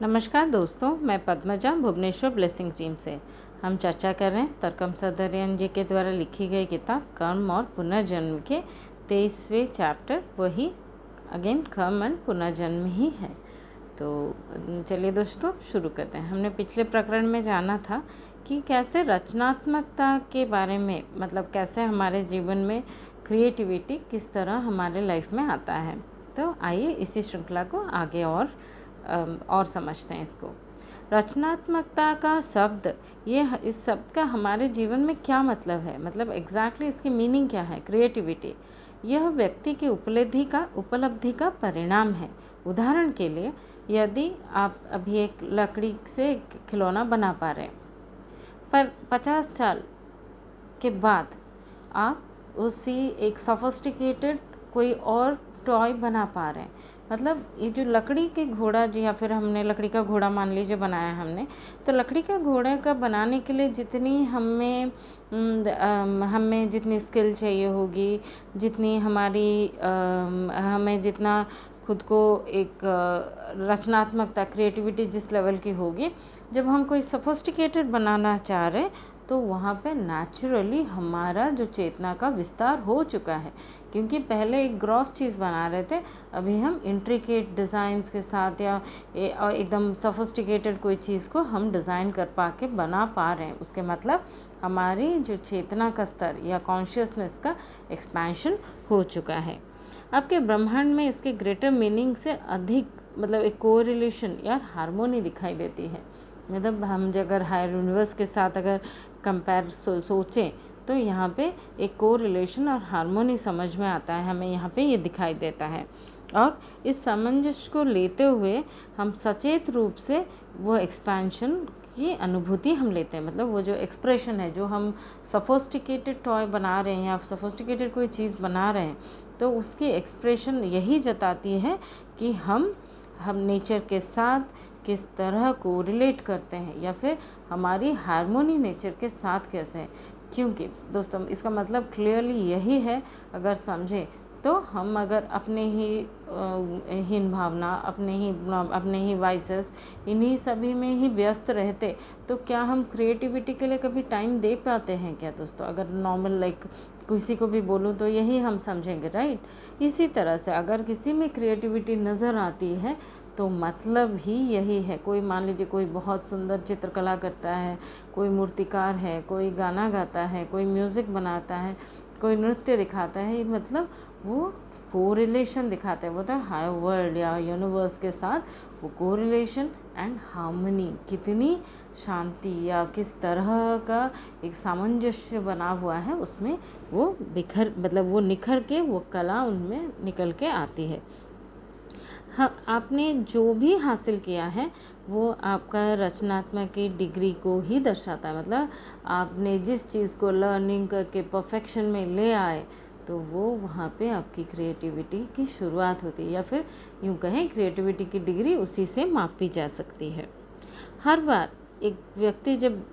नमस्कार दोस्तों, मैं पद्मजा भुवनेश्वर ब्लेसिंग टीम से। हम चर्चा कर रहे हैं तरकम सदरियन जी के द्वारा लिखी गई किताब कर्म और पुनर्जन्म के 23वें चैप्टर, वही अगेन कर्म एंड पुनर्जन्म ही है। तो चलिए दोस्तों शुरू करते हैं। हमने पिछले प्रकरण में जाना था कि कैसे रचनात्मकता के बारे में, मतलब कैसे हमारे जीवन में क्रिएटिविटी किस तरह हमारे लाइफ में आता है। तो आइए इसी श्रृंखला को आगे और समझते हैं इसको। रचनात्मकता का शब्द, इस शब्द का हमारे जीवन में क्या मतलब है, मतलब एग्जैक्टली इसकी मीनिंग क्या है। क्रिएटिविटी यह व्यक्ति की उपलब्धि का परिणाम है। उदाहरण के लिए, यदि आप अभी एक लकड़ी से खिलौना बना पा रहे हैं, पर 50 साल के बाद आप उसी एक सोफिस्टिकेटेड कोई और टॉय बना पा रहे हैं। मतलब ये जो लकड़ी के घोड़ा जी, या फिर हमने लकड़ी का घोड़ा मान लीजिए बनाया हमने, तो लकड़ी का घोड़े का बनाने के लिए जितनी हमें जितनी स्किल चाहिए होगी, जितनी हमें जितना खुद को एक रचनात्मकता, क्रिएटिविटी जिस लेवल की होगी, जब हम कोई सोफिस्टिकेटेड बनाना चाह रहे हैं तो वहाँ पे नेचुरली हमारा जो चेतना का विस्तार हो चुका है। क्योंकि पहले एक ग्रॉस चीज़ बना रहे थे, अभी हम इंट्रिकेट डिज़ाइंस के साथ या एकदम सोफिस्टिकेटेड कोई चीज़ को हम डिज़ाइन कर पा के बना पा रहे हैं। उसके मतलब हमारी जो चेतना का स्तर या कॉन्शियसनेस का एक्सपेंशन हो चुका है। आपके ब्रह्मांड में इसके ग्रेटर मीनिंग से अधिक, मतलब एक कोरिलेशन या हार्मोनी दिखाई देती है। मतलब हम अगर हायर यूनिवर्स के साथ अगर कंपेयर सोचें तो यहाँ पे एक कोरिलेशन और हार्मोनी समझ में आता है, हमें यहाँ पे ये दिखाई देता है। और इस सामंजस्य को लेते हुए हम सचेत रूप से वो एक्सपेंशन की अनुभूति हम लेते हैं। मतलब वो जो एक्सप्रेशन है, जो हम सोफिस्टिकेटेड टॉय बना रहे हैं या सोफिस्टिकेटेड कोई चीज़ बना रहे हैं, तो उसकी एक्सप्रेशन यही जताती है कि हम नेचर के साथ किस तरह को रिलेट करते हैं, या फिर हमारी हार्मोनी नेचर के साथ कैसे है। क्योंकि दोस्तों इसका मतलब क्लियरली यही है, अगर समझें तो हम अगर अपने ही हीन भावना, अपने ही वाइसेस, इन्हीं सभी में ही व्यस्त रहते तो क्या हम क्रिएटिविटी के लिए कभी टाइम दे पाते हैं क्या दोस्तों। अगर नॉर्मल किसी को भी बोलूँ तो यही हम समझेंगे, राइट। इसी तरह से अगर किसी में क्रिएटिविटी नज़र आती है तो मतलब ही यही है। कोई मान लीजिए कोई बहुत सुंदर चित्रकला करता है, कोई मूर्तिकार है, कोई गाना गाता है, कोई म्यूज़िक बनाता है, कोई नृत्य दिखाता है, मतलब वो कोरिलेशन दिखाता है। वो तो हायर वर्ल्ड या यूनिवर्स के साथ वो कोरिलेशन एंड हार्मनी, कितनी शांति या किस तरह का एक सामंजस्य बना हुआ है, उसमें वो वो निखर के वो कला उनमें निकल के आती है। हाँ, आपने जो भी हासिल किया है वो आपका रचनात्मक की डिग्री को ही दर्शाता है। मतलब आपने जिस चीज़ को लर्निंग करके परफेक्शन में ले आए, तो वो वहाँ पे आपकी क्रिएटिविटी की शुरुआत होती है, या फिर यूँ कहें क्रिएटिविटी की डिग्री उसी से मापी जा सकती है। हर बार एक व्यक्ति जब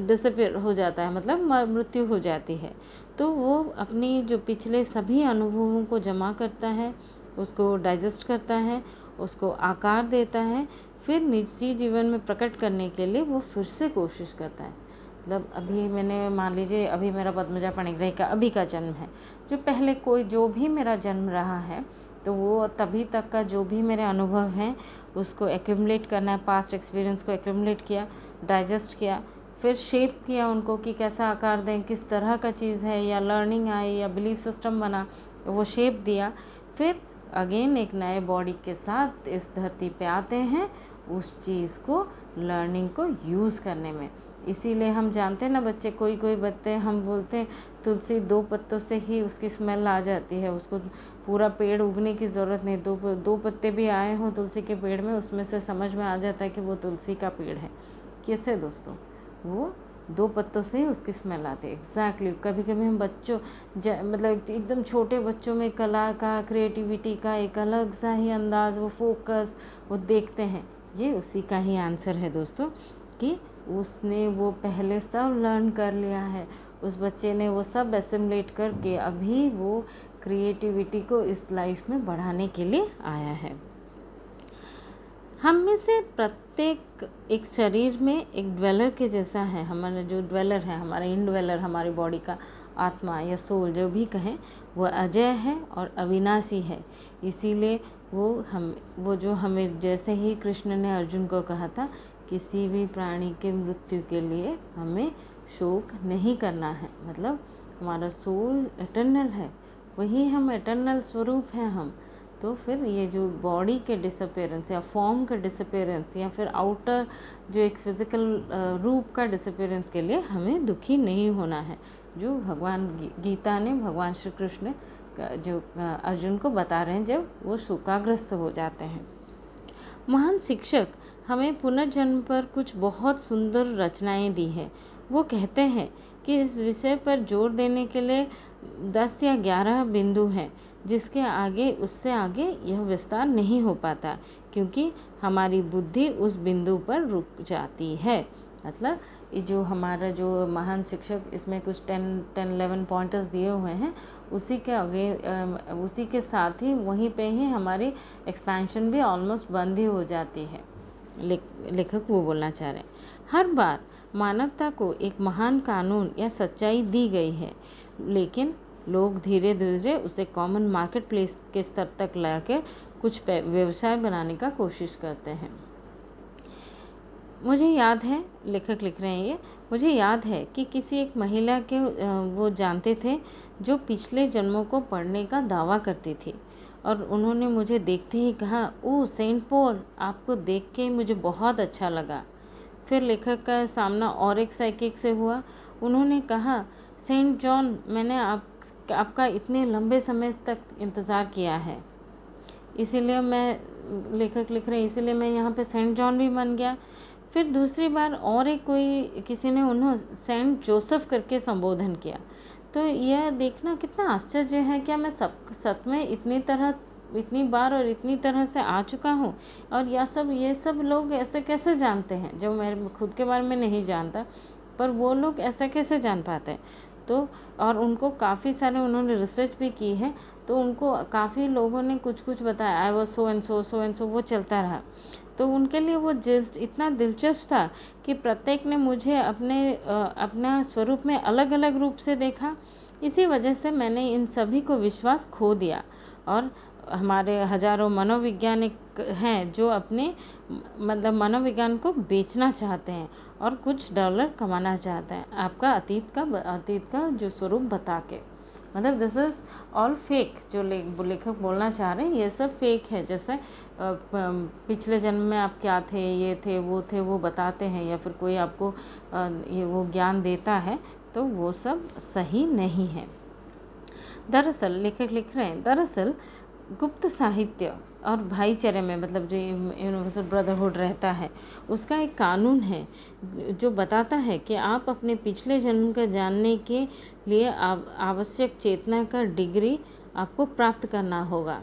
डिसअपीयर हो जाता है, मतलब मृत्यु हो जाती है, तो वो अपनी जो पिछले सभी अनुभवों को जमा करता है, उसको डाइजेस्ट करता है, उसको आकार देता है, फिर निजी जीवन में प्रकट करने के लिए वो फिर से कोशिश करता है। मतलब अभी मैंने मान लीजिए अभी मेरा पद्मजा पाणिग्राही का अभी का जन्म है, जो पहले जो भी मेरा जन्म रहा है, तो वो तभी तक का जो भी मेरे अनुभव हैं उसको एक्यूमुलेट करना है। पास्ट एक्सपीरियंस को एक्यूमुलेट किया, डाइजेस्ट किया, फिर शेप किया उनको कि कैसा आकार दें, किस तरह का चीज़ है, या लर्निंग आई या बिलीफ सिस्टम बना, वो शेप दिया। फिर अगेन एक नए बॉडी के साथ इस धरती पे आते हैं, उस चीज़ को लर्निंग को यूज़ करने में। इसीलिए हम जानते हैं ना बच्चे, कोई बच्चे हम बोलते हैं तुलसी 2 पत्तों से ही उसकी स्मेल आ जाती है, उसको पूरा पेड़ उगने की ज़रूरत नहीं, दो पत्ते भी आए हों तुलसी के पेड़ में, उसमें से समझ में आ जाता है कि वो तुलसी का पेड़ है। कैसे दोस्तों, वो 2 पत्तों से ही उसकी स्मेल आती है। एग्जैक्टली कभी कभी हम मतलब एकदम छोटे बच्चों में कला का, क्रिएटिविटी का एक अलग सा ही अंदाज, वो फोकस वो देखते हैं। ये उसी का ही आंसर है दोस्तों, कि उसने वो पहले सब लर्न कर लिया है, उस बच्चे ने वो सब एसिमुलेट करके अभी वो क्रिएटिविटी को इस लाइफ में बढ़ाने के लिए आया है। हम में से प्रत्येक एक शरीर में एक ड्वेलर के जैसा है। हमारा जो ड्वेलर है, हमारा इनड्वेलर, हमारी बॉडी का आत्मा या सोल जो भी कहें, वो अजय है और अविनाशी है। इसीलिए वो जो हमें, जैसे ही कृष्ण ने अर्जुन को कहा था, किसी भी प्राणी के मृत्यु के लिए हमें शोक नहीं करना है। मतलब हमारा सोल एटर्नल है, वही हम एटर्नल स्वरूप हैं हम। तो फिर ये जो बॉडी के डिसअपेरेंस या फॉर्म का डिसअपेरेंस या फिर आउटर जो एक फिज़िकल रूप का डिसअपेरेंस के लिए हमें दुखी नहीं होना है, जो भगवान गीता ने, भगवान श्री कृष्ण जो अर्जुन को बता रहे हैं जब वो शोकाग्रस्त हो जाते हैं। महान शिक्षक हमें पुनर्जन्म पर कुछ बहुत सुंदर रचनाएं दी है। वो कहते हैं कि इस विषय पर जोर देने के लिए 10 या 11 बिंदु हैं, जिसके आगे, उससे आगे यह विस्तार नहीं हो पाता, क्योंकि हमारी बुद्धि उस बिंदु पर रुक जाती है। मतलब ये जो हमारा जो महान शिक्षक इसमें कुछ 10-11 पॉइंटर्स दिए हुए हैं, उसी के आगे उसी के साथ ही वहीं पे ही हमारी एक्सपेंशन भी ऑलमोस्ट बंद ही हो जाती है। लेखक वो बोलना चाह रहे हैं, हर बार मानवता को एक महान कानून या सच्चाई दी गई है, लेकिन लोग धीरे धीरे उसे कॉमन मार्केट प्लेस के स्तर तक लाकर कुछ व्यवसाय बनाने का कोशिश करते हैं। मुझे याद है, लेखक लिख रहे हैं ये, मुझे याद है कि किसी एक महिला के वो जानते थे जो पिछले जन्मों को पढ़ने का दावा करती थी, और उन्होंने मुझे देखते ही कहा, ओह सेंट पॉल, आपको देख के मुझे बहुत अच्छा लगा। फिर लेखक का सामना और एक साइकिक से हुआ। उन्होंने कहा, सेंट जॉन, मैंने आपका इतने लंबे समय तक इंतज़ार किया है, इसीलिए मैं, लेखक लिख रहे हैं, इसीलिए मैं यहाँ पे सेंट जॉन भी बन गया। फिर दूसरी बार और एक किसी ने उन्हें सेंट जोसेफ करके संबोधन किया। तो यह देखना कितना आश्चर्य है, क्या मैं सच में इतनी बार और इतनी तरह से आ चुका हूँ, और ये सब लोग ऐसे कैसे जानते हैं, जो मैं खुद के बारे में नहीं जानता, पर वो लोग ऐसा कैसे जान पाते हैं। तो और उनको काफ़ी सारे उन्होंने रिसर्च भी की है, तो उनको काफ़ी लोगों ने कुछ कुछ बताया, I was so and so, वो चलता रहा। तो उनके लिए वो इतना दिलचस्प था कि प्रत्येक ने मुझे अपना स्वरूप में अलग अलग रूप से देखा। इसी वजह से मैंने इन सभी को विश्वास खो दिया, और हमारे हजारों मनोवैज्ञानिक हैं जो अपने मतलब मनोविज्ञान को बेचना चाहते हैं और कुछ डॉलर कमाना चाहते हैं आपका अतीत का जो स्वरूप बता के। मतलब दिस इज़ ऑल फेक। जो लेखक बोलना चाह रहे हैं, ये सब फेक है। जैसे पिछले जन्म में आप क्या थे, ये थे, वो बताते हैं, या फिर कोई आपको ये वो ज्ञान देता है, तो वो सब सही नहीं है। दरअसल लेखक लिख रहे हैं, दरअसल गुप्त साहित्य और भाईचारे में, मतलब जो यूनिवर्सल ब्रदरहुड रहता है, उसका एक कानून है जो बताता है कि आप अपने पिछले जन्म का जानने के लिए आवश्यक चेतना का डिग्री आपको प्राप्त करना होगा।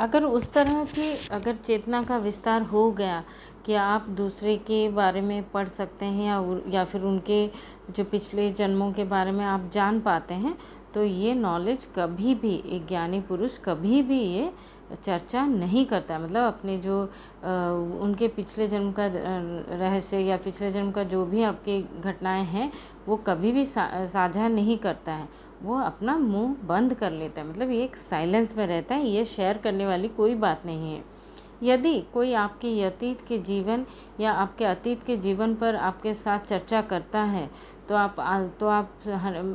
अगर चेतना का विस्तार हो गया कि आप दूसरे के बारे में पढ़ सकते हैं, या फिर उनके जो पिछले जन्मों के बारे में आप जान पाते हैं, तो ये नॉलेज कभी भी एक ज्ञानी पुरुष कभी भी ये चर्चा नहीं करता। मतलब अपने जो उनके पिछले जन्म का रहस्य या पिछले जन्म का जो भी आपकी घटनाएं हैं, वो कभी भी साझा नहीं करता है। वो अपना मुंह बंद कर लेता है, मतलब ये एक साइलेंस में रहता है। ये शेयर करने वाली कोई बात नहीं है। यदि कोई आपके अतीत के जीवन या आपके अतीत के जीवन पर आपके साथ चर्चा करता है, तो आप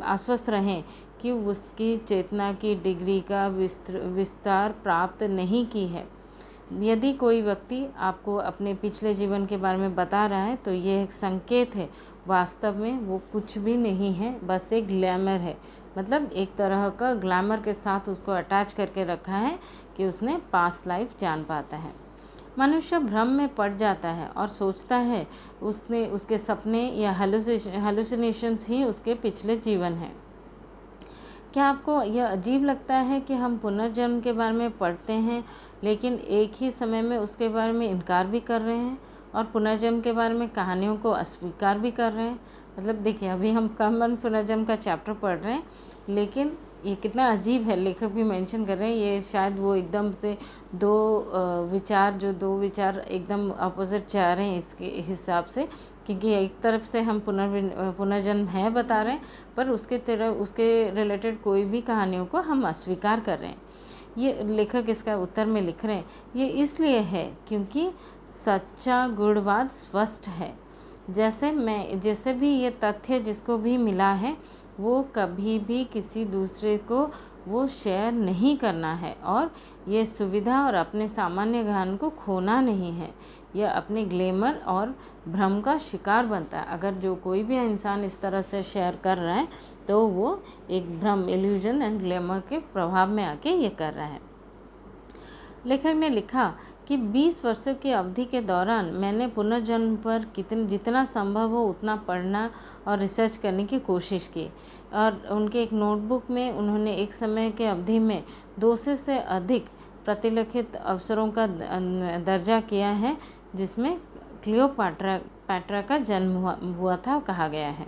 आश्वस्त रहें कि उसकी चेतना की डिग्री का विस्तार प्राप्त नहीं की है। यदि कोई व्यक्ति आपको अपने पिछले जीवन के बारे में बता रहा है, तो ये एक संकेत है। वास्तव में वो कुछ भी नहीं है, बस एक ग्लैमर है। मतलब एक तरह का ग्लैमर के साथ उसको अटैच करके रखा है कि उसने पास्ट लाइफ जान पाता है। मनुष्य भ्रम में पड़ जाता है और सोचता है उसके सपने या हेलुसिनेशंस ही उसके पिछले जीवन हैं। क्या आपको यह अजीब लगता है कि हम पुनर्जन्म के बारे में पढ़ते हैं, लेकिन एक ही समय में उसके बारे में इनकार भी कर रहे हैं, और पुनर्जन्म के बारे में कहानियों को अस्वीकार भी कर रहे हैं? मतलब देखिए, अभी हम कॉमन पुनर्जन्म का चैप्टर पढ़ रहे हैं, लेकिन ये कितना अजीब है, लेखक भी मेंशन कर रहे हैं, ये शायद वो एकदम से दो विचार एकदम अपोजिट जा रहे हैं इसके हिसाब से, क्योंकि एक तरफ से हम पुनर्जन्म है बता रहे हैं, पर उसके रिलेटेड कोई भी कहानियों को हम अस्वीकार कर रहे हैं। ये लेखक इसका उत्तर में लिख रहे हैं, ये इसलिए है क्योंकि सच्चा गुणवाद स्पष्ट है। जैसे भी ये तथ्य जिसको भी मिला है वो कभी भी किसी दूसरे को वो शेयर नहीं करना है, और ये सुविधा और अपने सामान्य ज्ञान को खोना नहीं है। यह अपने ग्लैमर और भ्रम का शिकार बनता है। अगर जो कोई भी इंसान इस तरह से शेयर कर रहा है तो वो एक भ्रम, इल्यूजन एंड ग्लैमर के प्रभाव में आके ये कर रहा है। लेखक ने लिखा कि 20 वर्षों की अवधि के दौरान मैंने पुनर्जन्म पर जितना संभव हो उतना पढ़ना और रिसर्च करने की कोशिश की, और उनके एक नोटबुक में उन्होंने एक समय के अवधि में 200 से अधिक प्रतिलिखित अवसरों का दर्जा किया है जिसमें क्लियोपाट्रा का जन्म हुआ था कहा गया है।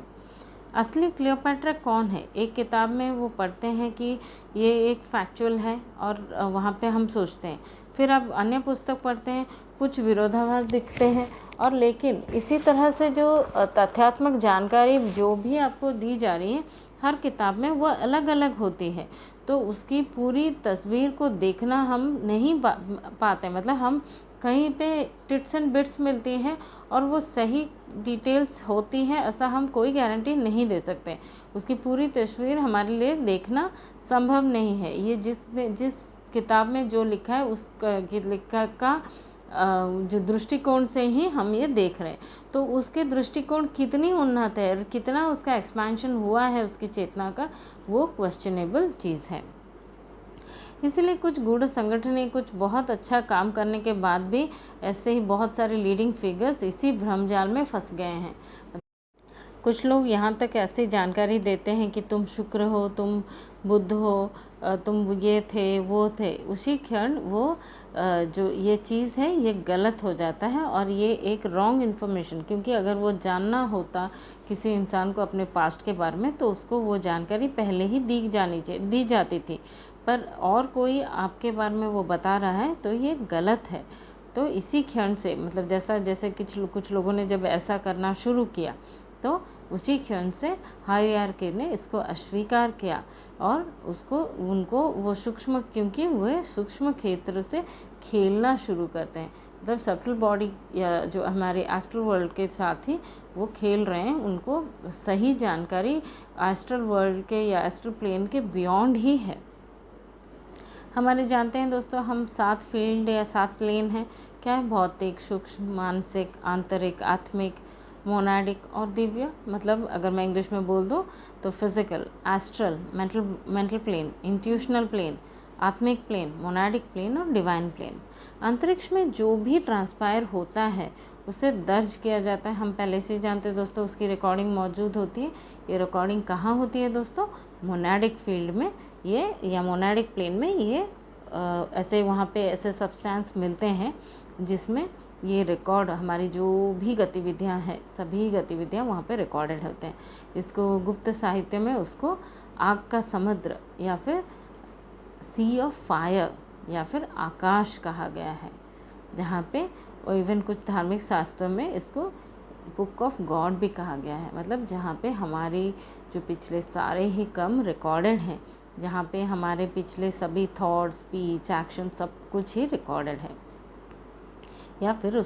असली क्लियोपेट्रा कौन है? एक किताब में वो पढ़ते हैं कि ये एक फैक्चुअल है और वहाँ पे हम सोचते हैं, फिर आप अन्य पुस्तक पढ़ते हैं, कुछ विरोधाभास दिखते हैं, और लेकिन इसी तरह से जो तथ्यात्मक जानकारी जो भी आपको दी जा रही है हर किताब में वो अलग अलग होती है, तो उसकी पूरी तस्वीर को देखना हम नहीं पाते। मतलब हम कहीं पे टिट्स एंड बिट्स मिलती हैं और वो सही डिटेल्स होती हैं, ऐसा हम कोई गारंटी नहीं दे सकते। उसकी पूरी तस्वीर हमारे लिए देखना संभव नहीं है। ये जिस किताब में जो लिखा है उस लेखक का जो दृष्टिकोण से ही हम ये देख रहे हैं, तो उसके दृष्टिकोण कितनी उन्नत है और कितना उसका एक्सपेंशन हुआ है उसकी चेतना का, वो क्वेश्चनेबल चीज़ है। इसलिए कुछ गूढ़ संगठन कुछ बहुत अच्छा काम करने के बाद भी ऐसे ही बहुत सारे लीडिंग फिगर्स इसी भ्रमजाल में फंस गए हैं। कुछ लोग यहाँ तक ऐसी जानकारी देते हैं कि तुम शुक्र हो, तुम बुध हो, तुम ये थे वो थे, उसी क्षण वो जो ये चीज़ है ये गलत हो जाता है और ये एक रॉन्ग इन्फॉर्मेशन, क्योंकि अगर वो जानना होता किसी इंसान को अपने पास्ट के बारे में तो उसको वो जानकारी पहले ही दी जाती थी, पर और कोई आपके बारे में वो बता रहा है तो ये गलत है। तो इसी क्षण से मतलब जैसे कुछ लोगों ने जब ऐसा करना शुरू किया तो उसी क्षण से हायरार्की ने इसको अस्वीकार किया और उनको वो सूक्ष्म, क्योंकि वह सूक्ष्म क्षेत्र से खेलना शुरू करते हैं, मतलब सटल बॉडी या जो हमारे एस्ट्रल वर्ल्ड के साथ ही वो खेल रहे हैं। उनको सही जानकारी एस्ट्रल वर्ल्ड के या एस्ट्रल प्लेन के बियॉन्ड ही है। हमारे जानते हैं दोस्तों, हम 7 फील्ड या 7 प्लेन हैं। क्या है? भौतिक, सूक्ष्म, मानसिक, आंतरिक, आत्मिक, मोनाडिक और दिव्य। मतलब अगर मैं इंग्लिश में बोल दूँ तो physical, astral, mental plane, intuitional plane, आत्मिक प्लेन, मोनाडिक प्लेन और डिवाइन प्लेन। अंतरिक्ष में जो भी ट्रांसपायर होता है उसे दर्ज किया जाता है। हम पहले से ही जानते हैं दोस्तों, उसकी रिकॉर्डिंग मौजूद होती है। ये रिकॉर्डिंग कहाँ होती है दोस्तों? मोनाडिक फील्ड में ये या मोनाडिक प्लेन में ये ऐसे वहाँ पे ऐसे सब्सटेंस मिलते हैं जिसमें ये रिकॉर्ड हमारी जो भी गतिविधियाँ हैं सभी गतिविधियाँ वहाँ पे रिकॉर्डेड होते हैं। इसको गुप्त साहित्य में उसको आग का समुद्र या फिर सी ऑफ फायर या फिर आकाश कहा गया है, जहाँ पे और इवन कुछ धार्मिक शास्त्रों में इसको बुक ऑफ गॉड भी कहा गया है। मतलब जहाँ पे हमारी जो पिछले सारे ही कर्म रिकॉर्डेड हैं, जहाँ पे हमारे पिछले सभी थॉट, स्पीच, एक्शन सब कुछ ही रिकॉर्डेड है। या फिर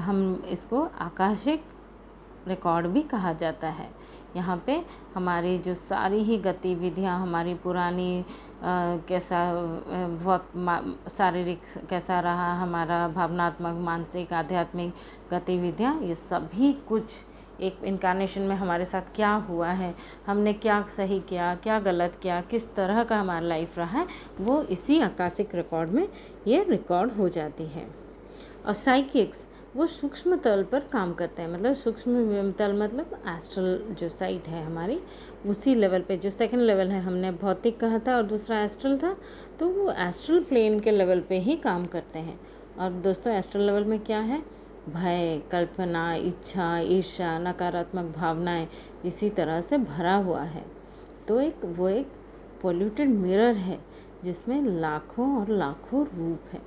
हम इसको आकाशिक रिकॉर्ड भी कहा जाता है। यहाँ पे हमारी जो सारी ही गतिविधियाँ, हमारी पुरानी कैसा वक्त शारीरिक कैसा रहा, हमारा भावनात्मक, मानसिक, आध्यात्मिक गतिविधियाँ, ये सभी कुछ एक इनकारनेशन में हमारे साथ क्या हुआ है, हमने क्या सही किया, क्या गलत किया, किस तरह का हमारा लाइफ रहा है, वो इसी आकाशिक रिकॉर्ड में ये रिकॉर्ड हो जाती है। और साइकिक्स वो सूक्ष्म तल पर काम करते हैं। मतलब सूक्ष्म तल मतलब एस्ट्रल जो साइट है हमारी, उसी लेवल पे जो सेकंड लेवल है, हमने भौतिक कहा था और दूसरा एस्ट्रल था, तो वो एस्ट्रल प्लेन के लेवल पे ही काम करते हैं। और दोस्तों एस्ट्रल लेवल में क्या है? भय, कल्पना, इच्छा, ईर्ष्या, नकारात्मक भावनाएं इसी तरह से भरा हुआ है। तो वो एक पोल्यूटेड मिरर है जिसमें लाखों और लाखों रूप है,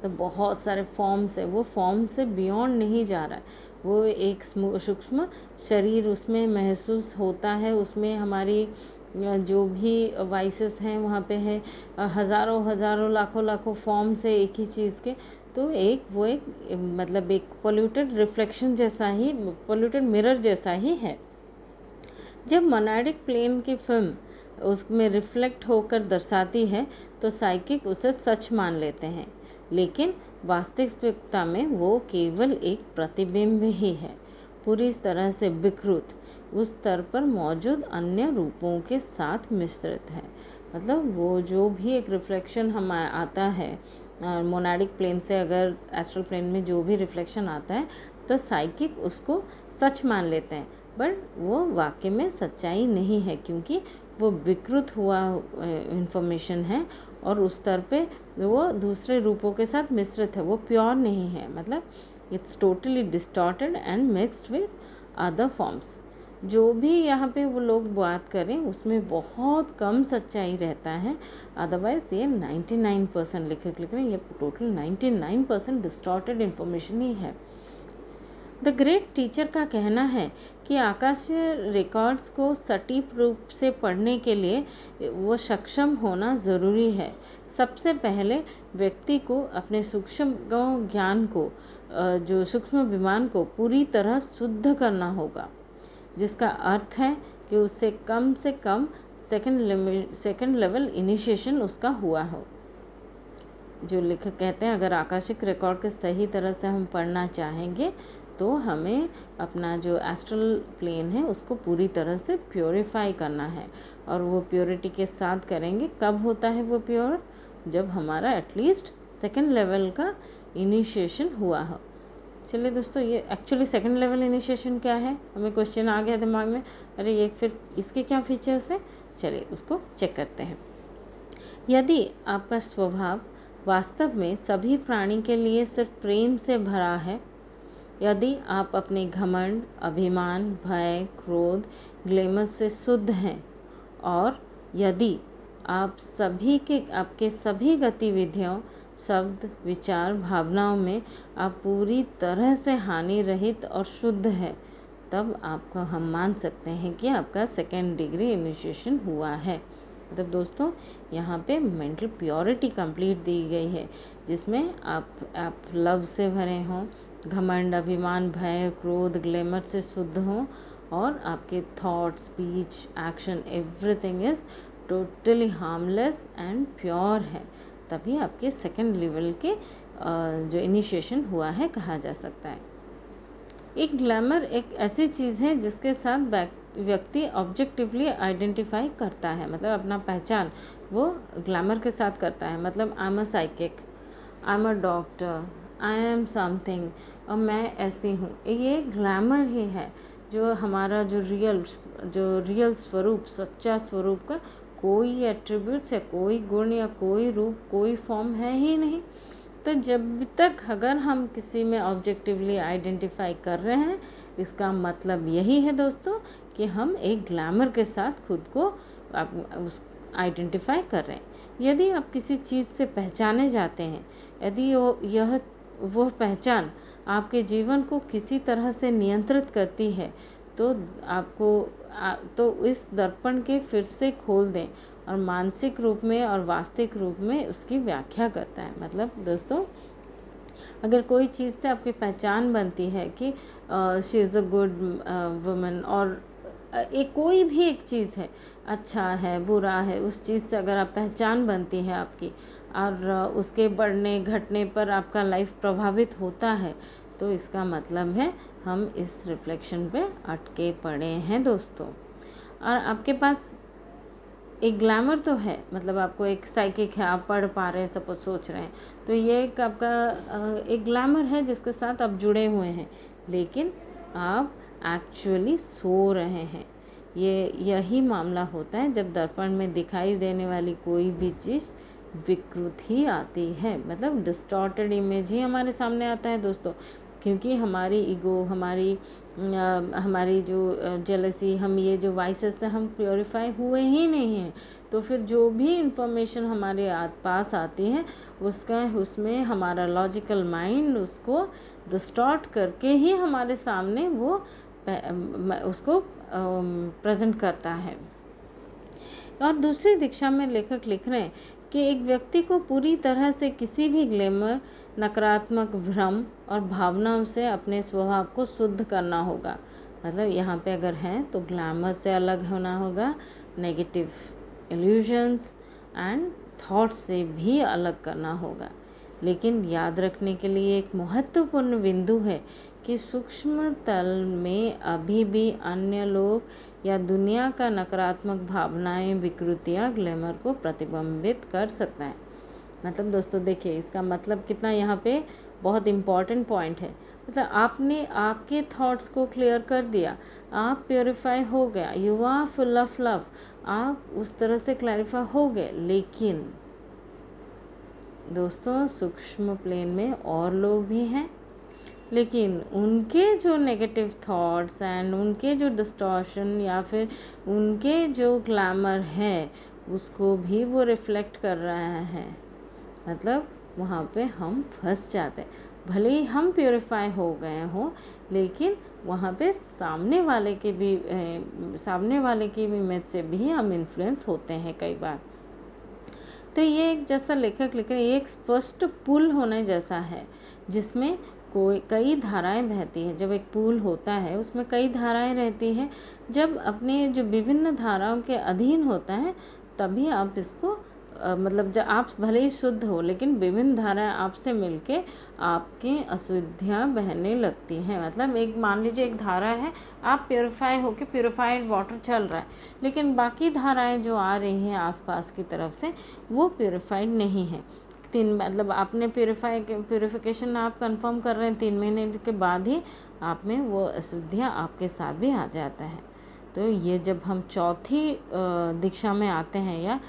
तो बहुत सारे फॉर्म्स है, वो फॉर्म से बियॉन्ड नहीं जा रहा है, वो एक सूक्ष्म शरीर उसमें महसूस होता है, उसमें हमारी जो भी वाइसेस हैं वहाँ पे है, हज़ारों हज़ारों लाखों लाखों फॉर्म्स है एक ही चीज़ के, तो वो एक मतलब एक पोल्यूटेड रिफ्लेक्शन जैसा ही, पोल्यूटेड मिरर जैसा ही है। जब मोनाडिक प्लेन की फिल्म उसमें रिफ्लेक्ट होकर दर्शाती है तो साइकिक उसे सच मान लेते हैं, लेकिन वास्तविकता में वो केवल एक प्रतिबिंब ही है, पूरी तरह से विकृत, उस स्तर पर मौजूद अन्य रूपों के साथ मिश्रित है। मतलब वो जो भी एक रिफ्लेक्शन हम आता है मोनाडिक प्लेन से, अगर एस्ट्रल प्लेन में जो भी रिफ्लेक्शन आता है तो साइकिक उसको सच मान लेते हैं, बट वो वाकई में सच्चाई नहीं है, क्योंकि वो विकृत हुआ इन्फॉर्मेशन है और उस स्तर पे वो दूसरे रूपों के साथ मिश्रित है, वो प्योर नहीं है, मतलब it's totally distorted and mixed with other forms. जो भी यहाँ पे वो लोग बात करें उसमें बहुत कम सच्चाई रहता है, अदरवाइज़ ये 99% लिख रहे हैं, ये टोटल 99% डिस्टॉर्टेड इन्फॉर्मेशन ही है। द ग्रेट टीचर का कहना है कि आकाशीय रिकॉर्ड्स को सटीक रूप से पढ़ने के लिए वो सक्षम होना ज़रूरी है। सबसे पहले व्यक्ति को अपने सूक्ष्म ज्ञान को, जो सूक्ष्म विमान को पूरी तरह शुद्ध करना होगा, जिसका अर्थ है कि उससे कम सेकंड लेवल इनिशिएशन उसका हुआ हो। जो लेखक कहते हैं अगर आकाशिक रिकॉर्ड के सही तरह से हम पढ़ना चाहेंगे तो हमें अपना जो एस्ट्रल प्लेन है उसको पूरी तरह से प्योरीफाई करना है, और वो प्योरिटी के साथ करेंगे। कब होता है वो प्योर? जब हमारा एटलीस्ट सेकंड लेवल का इनिशिएशन हुआ हो। चलिए दोस्तों, ये एक्चुअली सेकंड लेवल इनिशिएशन क्या है, हमें क्वेश्चन आ गया दिमाग में, अरे ये फिर इसके क्या फीचर्स हैं, चलिए उसको चेक करते हैं। यदि आपका स्वभाव वास्तव में सभी प्राणी के लिए सिर्फ प्रेम से भरा है, यदि आप अपने घमंड, अभिमान, भय, क्रोध, ग्लैमर से शुद्ध हैं, और यदि आपके सभी गतिविधियों, शब्द, विचार, भावनाओं में आप पूरी तरह से हानि रहित और शुद्ध है, तब आपको हम मान सकते हैं कि आपका सेकेंड डिग्री इनिशिएशन हुआ है। मतलब दोस्तों यहाँ पे मेंटल प्योरिटी कंप्लीट दी गई है, जिसमें आप लव से भरे हों, घमंड, अभिमान, भय, क्रोध, ग्लैमर से शुद्ध हों, और आपके thought, speech, action, everything is totally harmless and pure है, तभी आपके सेकेंड लेवल के जो इनिशिएशन हुआ है कहा जा सकता है। एक ग्लैमर एक ऐसी चीज़ है जिसके साथ व्यक्ति ऑब्जेक्टिवली आइडेंटिफाई करता है, मतलब अपना पहचान वो ग्लैमर के साथ करता है। मतलब I am a psychic, I am a doctor, I am something, और मैं ऐसी हूँ, ये ग्लैमर ही है। जो हमारा जो रियल स्वरूप, सच्चा स्वरूप का कोई एट्रीब्यूट्स या कोई गुण या कोई रूप, कोई फॉर्म है ही नहीं। तो जब तक अगर हम किसी में ऑब्जेक्टिवली आइडेंटिफाई कर रहे हैं, इसका मतलब यही है दोस्तों कि हम एक ग्लैमर के साथ खुद को आइडेंटिफाई कर रहे हैं। यदि आप किसी चीज़ से पहचाने जाते हैं, यदि वो पहचान आपके जीवन को किसी तरह से नियंत्रित करती है, तो तो इस दर्पण के फिर से खोल दें और मानसिक रूप में और वास्तविक रूप में उसकी व्याख्या करता है। मतलब दोस्तों अगर कोई चीज़ से आपकी पहचान बनती है कि she is a good woman, और एक कोई भी एक चीज़ है, अच्छा है, बुरा है, उस चीज़ से अगर आप पहचान बनती है आपकी, और उसके बढ़ने घटने पर आपका लाइफ प्रभावित होता है, तो इसका मतलब है हम इस रिफ्लेक्शन पे अटके पड़े हैं दोस्तों। और आपके पास एक ग्लैमर तो है, मतलब आपको एक साइकिक है, आप पढ़ पा रहे हैं, सपोज सोच रहे हैं, तो ये एक आपका एक ग्लैमर है जिसके साथ आप जुड़े हुए हैं, लेकिन आप एक्चुअली सो रहे हैं। यही मामला होता है जब दर्पण में दिखाई देने वाली कोई भी चीज़ विकृत ही आती है, मतलब डिस्टॉर्टेड इमेज ही हमारे सामने आता है दोस्तों। क्योंकि हमारी ईगो, हमारी जो जेलसी, हम ये जो वाइसेस से हम प्योरीफाई हुए ही नहीं हैं, तो फिर जो भी इंफॉर्मेशन हमारे पास आती है उसमें हमारा लॉजिकल माइंड उसको डिस्टॉर्ट करके ही हमारे सामने वो उसको प्रेजेंट करता है। और दूसरी दीक्षा में लेखक लिख रहे हैं कि एक व्यक्ति को पूरी तरह से किसी भी ग्लैमर, नकारात्मक भ्रम और भावनाओं से अपने स्वभाव को शुद्ध करना होगा। मतलब यहाँ पे अगर हैं तो ग्लैमर से अलग होना होगा, नेगेटिव इल्यूजन्स एंड थॉट्स से भी अलग करना होगा। लेकिन याद रखने के लिए एक महत्वपूर्ण बिंदु है कि सूक्ष्म तल में अभी भी अन्य लोग या दुनिया का नकारात्मक भावनाएं, विकृतियाँ ग्लैमर को प्रतिबिंबित कर सकता है। मतलब दोस्तों देखिए, इसका मतलब कितना यहाँ पे बहुत इम्पॉर्टेंट पॉइंट है। मतलब आपने आपके थॉट्स को क्लियर कर दिया, आप प्योरीफाई हो गया, you are full of love, आप उस तरह से क्लैरिफाई हो गए। लेकिन दोस्तों सूक्ष्म प्लेन में और लोग भी हैं, लेकिन उनके जो नेगेटिव थॉट्स एंड उनके जो डिस्टॉर्शन या फिर उनके जो ग्लैमर है उसको भी वो रिफ्लेक्ट कर रहा है। मतलब वहाँ पे हम फंस जाते हैं। भले ही हम प्योरीफाई हो गए हों, लेकिन वहाँ पे सामने वाले की भी इमेज से भी हम इन्फ्लुएंस होते हैं कई बार। तो ये एक, जैसा लेखक लिख रहे हैं, एक स्पष्ट पुल होने जैसा है जिसमें कई धाराएं बहती हैं। जब एक पुल होता है उसमें कई धाराएं रहती हैं। जब अपने जो विभिन्न धाराओं के अधीन होता है तभी आप इसको मतलब जब आप भले ही शुद्ध हो, लेकिन विभिन्न धाराएं आपसे मिलके आपकी अशुद्धियाँ बहने लगती हैं। मतलब एक, मान लीजिए एक धारा है, आप प्योरीफाई होके प्योरीफाइड वाटर चल रहा है, लेकिन बाकी धाराएं जो आ रही हैं आसपास की तरफ से वो प्योरीफाइड नहीं है। मतलब आपने प्योरीफिकेशन आप कंफर्म कर रहे हैं, 3 महीने के बाद ही आप में वो अशुद्धियाँ आपके साथ भी आ जाता है। तो ये जब हम चौथी दीक्षा में आते हैं या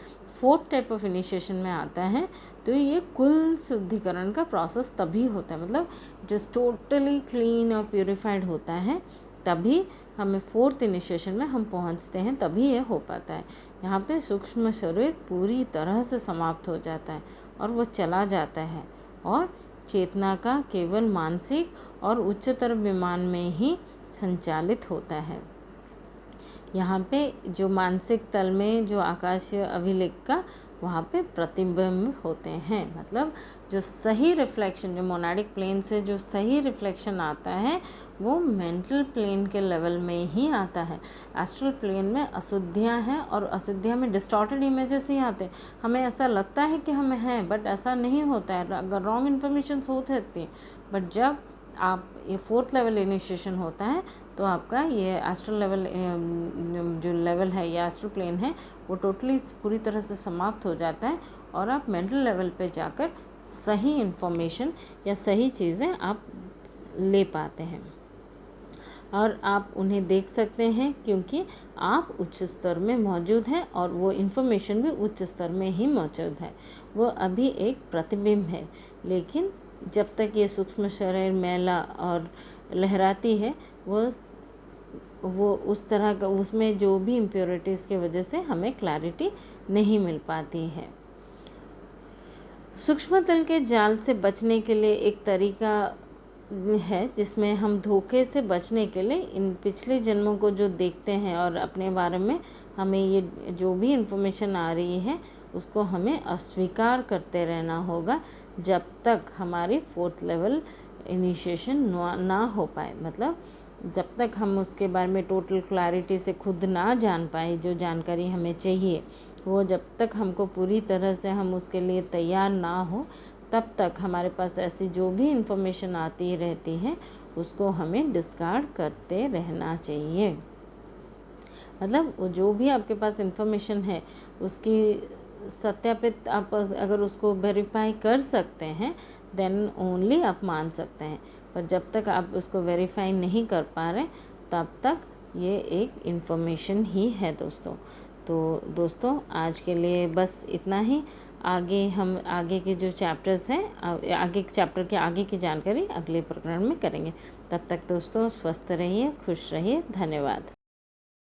4th टाइप ऑफ इनिशिएशन में आता है, तो ये कुल शुद्धिकरण का प्रोसेस तभी होता है। मतलब इट इज़ टोटली क्लीन और प्योरीफाइड होता है, तभी हमें 4th इनिशिएशन में हम पहुंचते हैं, तभी ये हो पाता है। यहाँ पे सूक्ष्म शरीर पूरी तरह से समाप्त हो जाता है और वो चला जाता है और चेतना का केवल मानसिक और उच्चतर विमान में ही संचालित होता है। यहाँ पे जो मानसिक तल में जो आकाशीय अभिलेख का वहाँ पे प्रतिबिंब होते हैं। मतलब जो सही रिफ्लेक्शन, जो मोनाडिक प्लेन से जो सही रिफ्लेक्शन आता है वो मेंटल प्लेन के लेवल में ही आता है। एस्ट्रल प्लेन में अशुद्धियाँ हैं और अशुद्धियाँ में डिस्टॉर्टेड इमेजेस ही आते हैं। हमें ऐसा लगता है कि हमें हैं, बट ऐसा नहीं होता है, अगर रॉन्ग इन्फॉर्मेशन होती रहती है। बट जब आप ये 4th लेवल इनिशिएशन होता है तो आपका ये एस्ट्रल लेवल जो लेवल है या एस्ट्रल प्लेन है वो टोटली पूरी तरह से समाप्त हो जाता है और आप मेंटल लेवल पे जाकर सही इन्फॉर्मेशन या सही चीज़ें आप ले पाते हैं और आप उन्हें देख सकते हैं, क्योंकि आप उच्च स्तर में मौजूद हैं और वो इन्फॉर्मेशन भी उच्च स्तर में ही मौजूद है। वो अभी एक प्रतिबिंब है, लेकिन जब तक ये सूक्ष्म शरीर मैला और लहराती है वो उस तरह का, उसमें जो भी इम्प्योरिटीज़ की वजह से हमें क्लैरिटी नहीं मिल पाती है। सूक्ष्म तल के जाल से बचने के लिए एक तरीका है जिसमें हम धोखे से बचने के लिए इन पिछले जन्मों को जो देखते हैं और अपने बारे में हमें ये जो भी इन्फॉर्मेशन आ रही है उसको हमें अस्वीकार करते रहना होगा जब तक हमारी 4th लेवल इनिशिएशन ना हो पाए। मतलब जब तक हम उसके बारे में टोटल क्लैरिटी से खुद ना जान पाए, जो जानकारी हमें चाहिए वो जब तक हमको पूरी तरह से हम उसके लिए तैयार ना हो, तब तक हमारे पास ऐसी जो भी इन्फॉर्मेशन आती रहती है उसको हमें डिस्कार्ड करते रहना चाहिए। मतलब वो जो भी आपके पास इन्फॉर्मेशन है उसकी सत्यापित आप अगर उसको वेरीफाई कर सकते हैं देन ओनली आप मान सकते हैं, पर जब तक आप उसको वेरीफाई नहीं कर पा रहे तब तक ये एक इन्फॉर्मेशन ही है दोस्तों। तो दोस्तों आज के लिए बस इतना ही। आगे हम आगे के जो चैप्टर्स हैं आगे चैप्टर के आगे की जानकारी अगले प्रकरण में करेंगे। तब तक दोस्तों स्वस्थ रहिए, खुश रहिए। धन्यवाद।